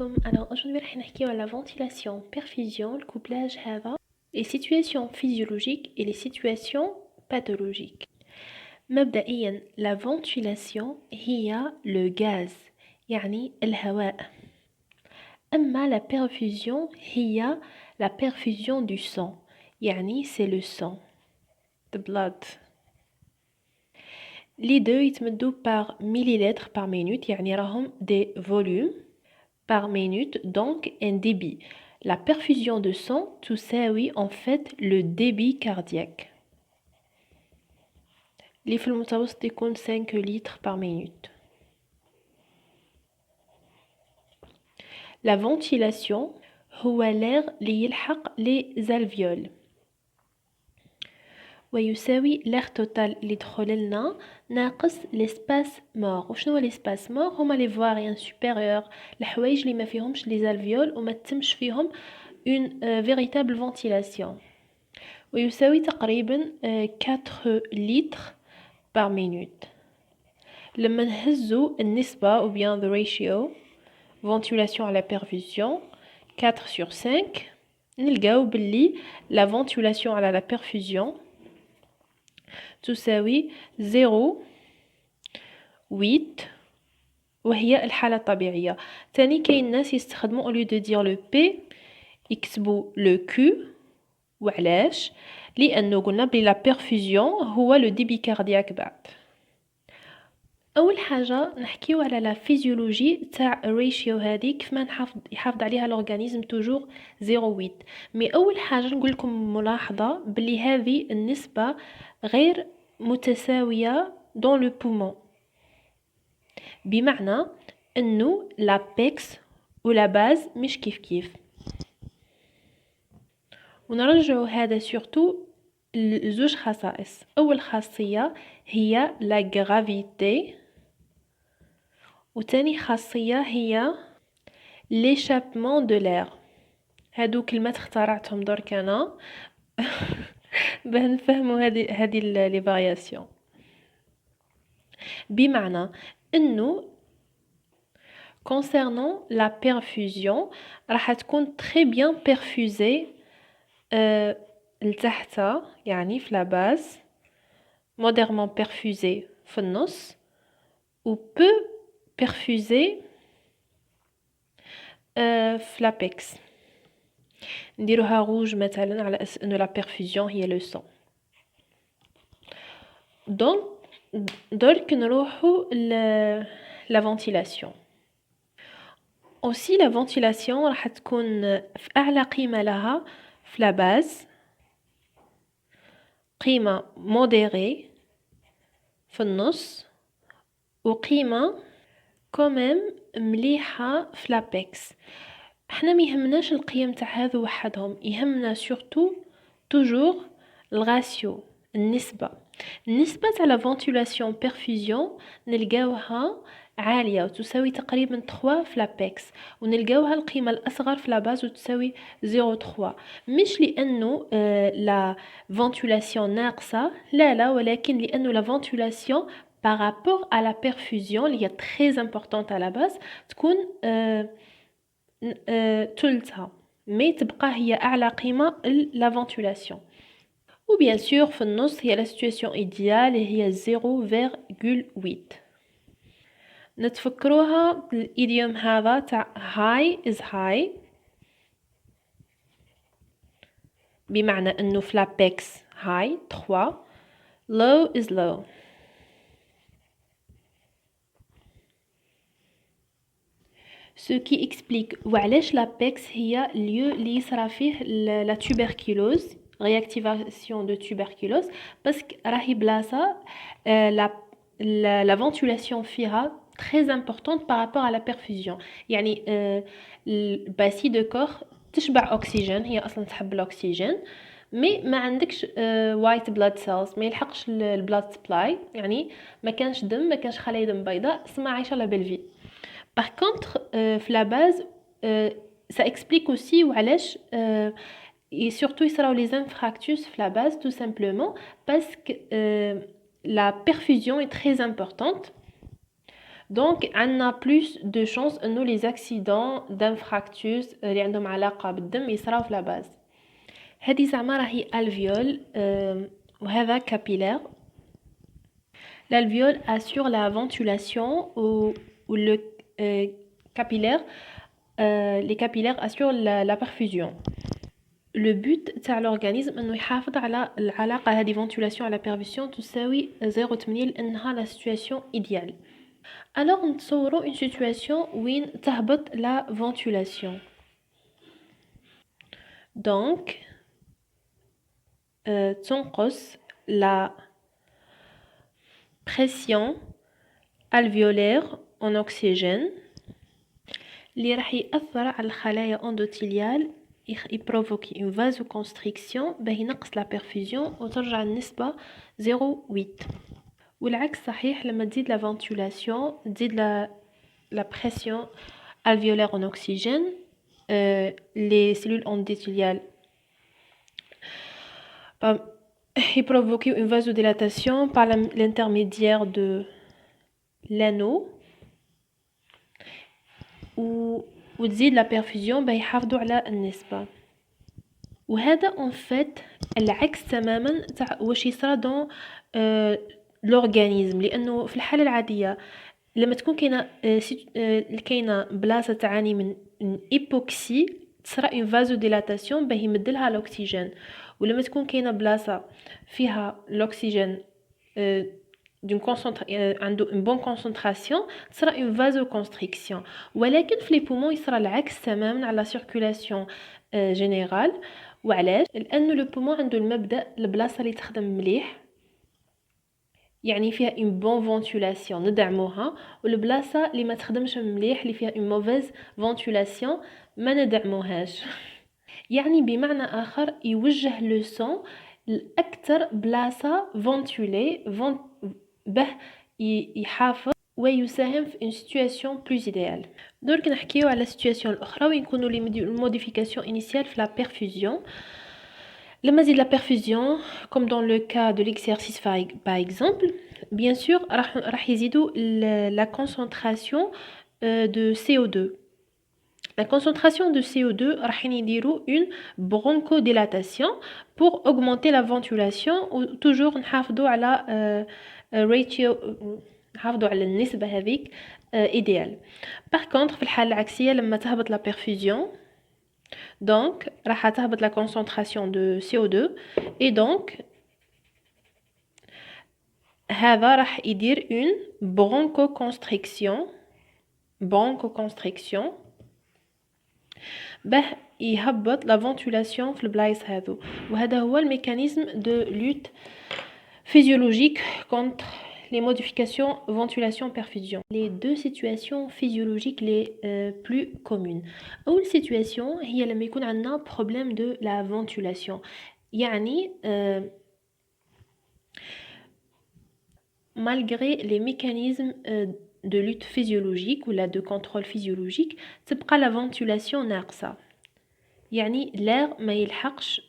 عليكم. Alors aujourd'hui راح نحكيو على ventilation, perfusion, le couplage هذا, les situations physiologiques et les situations pathologiques. مبدئيا la ventilation هي le gaz يعني الهواء. أما la perfusion هي la perfusion du sang يعني c'est le sang, the blood. Les deux يتمدوا par millilitres par minute يعني راهم des volumes par minute, donc un débit. La perfusion de sang تساوي en fait le débit cardiaque. اللي في المتوسط يكون 5 litres par minute. La ventilation هو l'air اللي يلحق les alvéoles. ويساوي l'air total اللي دخل لنا ناقص l'espace mort. وشنو هو l'espace mort؟ هما les voies aériennes supérieures، الحوايج اللي ما فيهمش les alvéoles وما تتمش فيهم une véritable ventilation. ويساوي تقريبا 4 litres par minute. لما نهزو النسبة ou bien the ratio ventilation à la perfusion 4 sur 5 نلقاو باللي la ventilation à la perfusion تساوي 0.8 وهي الحالة الطبيعية. تاني كاين ناس يستخدموا au lieu de dire le P يكتبوا le Q. وعلاش؟ لأنه قلنا بلي la perfusion هو le débit cardiaque بعد. أول حاجة نحكيو على لا فيزيولوجي تاع الريشيو هذه كيف ما يحافظ عليها الأورغانيزم توجور 0.8. مي أول حاجة نقول لكم ملاحظة بلي هذه النسبة غير متساوية dans le poumon. بمعنى أنه لابيكس ولا باز مش كيف. ونرجعوا هذا سورتو لزوج خصائص. أول خاصية هي لا غرافيتي وتاني خاصية هي l'échappement de l'air. هادو كلمات اخترعتهم درك أنا باه نفهموا هذه لي فارياسيون. بمعنى انه concernant la perfusion راح تكون très bien perfusée لتحت يعني في la base, modérément perfusée في النص ou peu perfusée في l'apex. نديروها روج مثلا على أساس أنه la perfusion هي le sang. donc درك نروحو la ventilation. aussi la ventilation راح تكون في أعلى قيمة لها في la base, قيمة modérée في النص وقيمة quand même مليحة في l'apex. احنا ما يهمناش القيم تاع هذو وحدهم، يهمنا surtout toujours الغاسيو النسبة تاع la ventilation perfusion نلقاوها عالية وتساوي تقريبا 3 في l'apex ونلقاوها القيمة الأصغر في لاباز وتساوي 0.3. مش لأنه la ventilation ناقصة، لا ولكن لأنه la ventilation par rapport à la perfusion اللي هي très importante à la base تكون تلتها مي تبقى هي أعلى قيمة la ventilation. و bien sûr في النص هي la situation idéale هي 0.8. نتفكروها الإيديوم هذا تاع high is high بمعنى أنه في l'apex high 3 low is low. ce qui explique وعلاش l'apex هي lieu اللي يصرى فيه la tuberculose, réactivation de tuberculose باسكو راهي بلاصة la ventilation فيها très importante par rapport à la perfusion. يعني الباسي دو كور تشبع أكسجين، هي أصلا تحب الأكسجين مي ما عندكش وايت بلاد سيلز، ما يلحقش البلاد سبلاي، يعني ما كانش دم، ما كانش خلايا دم بيضاء، سما عايشة لا بالفي. Par contre, la base, ça explique aussi وعلاش et surtout يصراو les infarctus في la base tout simplement parce que la perfusion est très importante دونك عندنا بلوس دو شانس انه لي زاكسيدون دانفراكتوس اللي عندهم علاقه بالدم يصراو في لاباز. هذه زعما راهي الفيول وهذا كابيلير. L'alvéole assure la ventilation ou le capillaire, les capillaires assurent la perfusion. Le but تاع l'organisme انه يحافظ على العلاقه هذه ventilation على perfusion تساوي 0.8 لانها la situation idéale. Alors نتصوروا une situation وين تهبط la ventilation. Donc تنقص la pression alvéolaire en oxygène اللي راح يأثر على الخلايا اندوتيليال يبروفوكي une vasoconstriction باه ينقص la perfusion وترجع النسبة 0.8. والعكس صحيح لما تزيد la ventilation تزيد la pression alvéolaire en oxygène les cellules endothéliales il provoque une vasodilatation par l'intermédiaire de l'anneau وتزيد la perfusion باه يحافظوا على النسبة. وهذا en fait العكس تماما تاع واش يصرى دون l'organisme لأنه في الحالة العادية لما تكون كاينه بلاصه تعاني من ايبوكسي تصرى اون فازوديلاتاسيون باه يمدلها الاكسجين. ولما تكون كاينه بلاصه فيها الاكسجين دون عنده اون بون كونسونطراسيون تصرى اون فازوكونستريكسيون. ولكن في لي بومون يصرى العكس تماما على سيركولاسيون جينيرال. وعلاش؟ لانه لو بومون عنده المبدا البلاصه اللي تخدم مليح يعني فيها une bonne ventilation ندعموها والبلاصه اللي ما تخدمش مليح اللي فيها une mauvaise ventilation ما ندعموهاش. يعني بمعنى اخر يوجه لو سون لاكثر بلاصه فونتولي به يحافظ ويساهم في une situation plus idéale. درك نحكيو على situation الاخرى وين يكونوا لي modifications initiales في la perfusion. لما زيد la perfusion comme dans le cas de l'exercice par exemple bien sûr راح يزيدوا la concentration de CO2. La concentration de CO2 راح يديروا une bronchodilatation pour augmenter la ventilation ou toujours نحافظوا على ratio نحافظوا على النسبة هذيك idéal. Par contre في الحالة العكسية لما تهبط la perfusion donc راح تهبط la concentration de CO2 et donc هذا راح يدير une bronchoconstriction باه يهبط la ventilation في البلايص هذو. وهذا هو الميكانيزم de lutte physiologique contre les modifications ventilation-perfusion. Les deux situations physiologiques les plus communes. أول situation هي لما يكون عندنا problème de la ventilation. يعني malgré les mécanismes de lutte physiologique ou de contrôle physiologique تبقى la ventilation ناقصة. يعني l'air ما يلحقش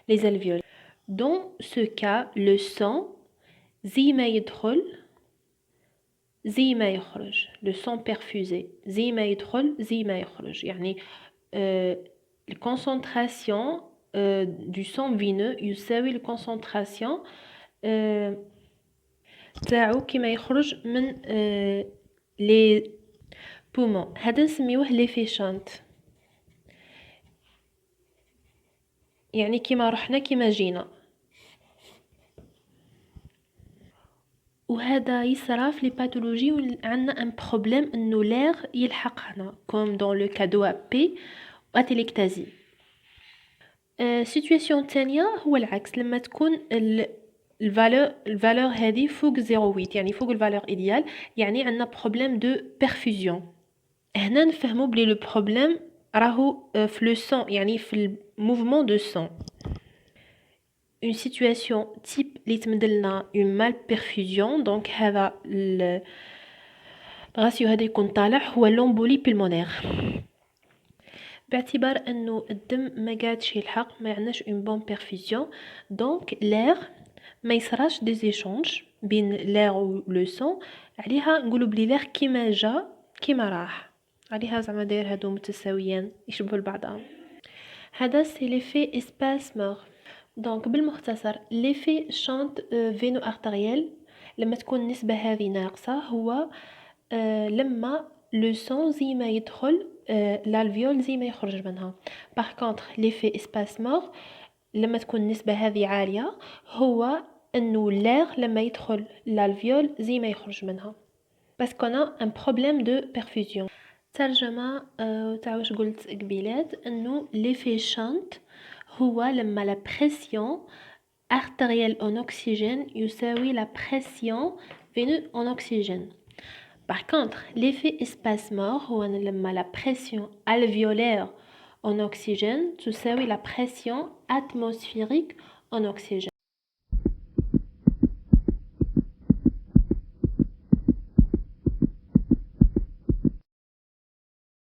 les alvéoles. Dans ce cas, le sang زي ما يدخل زي ما يخرج. Le sang perfusé زي ما يدخل زي ما يخرج. يعني la concentration du sang vineux يساوي la concentration تاعو كيما يخرج من les poumons. هذا نسميوه l'effet shunt. يعني كيما رحنا كيما جينا. وهذا يصرى في لي باثولوجي عندنا ان بروبليم انه لير يلحقنا كوم دون لو كادو بي اتيليكتازي. سيتوياسيون ثانيه هو العكس لما تكون الفالور هذه فوق 0.8 يعني فوق الفالور ايديال يعني عندنا بروبليم دو بيرفوزيون. هنا نفهموا بلي لو بروبليم راهو في لو سون يعني في الموفمون دو سون. une situation type اللي تمدلنا une malperfusion donc هذا الراسيو هذا يكون طالع هو l'embolie pulmonaire باعتبار انه الدم ما قادش يلحق ما عندناش une bonne perfusion donc l'air ما يصراش دي زيشونج بين l'air و لو سون، عليها نقولوا بلي l'air كيما جا كيما راح، عليها زعما داير هادو متساويين يشبهوا لبعضهم. هذا سي ليفي اسباس مور. دونك بالمختصر ليفي شانت فينو ارتريال لما تكون النسبة هذه ناقصة هو لما لو سون زي ما يدخل الالفيول زي ما يخرج منها. باغ كونطخ ليفي اسباس مور لما تكون النسبة هذه عالية هو انه l'air لما يدخل الالفيول زي ما يخرج منها، parce qu'on a un problème de perfusion. ترجمة تاع واش قلت قبيلات، انه ليفي شانت هو لما لا بريسيون artérielle en oxygène يساوي la pression veineuse en oxygène. Par contre l'effet espace mort هو لما la pression alvéolaire en oxygène تساوي la pression atmosphérique en oxygène.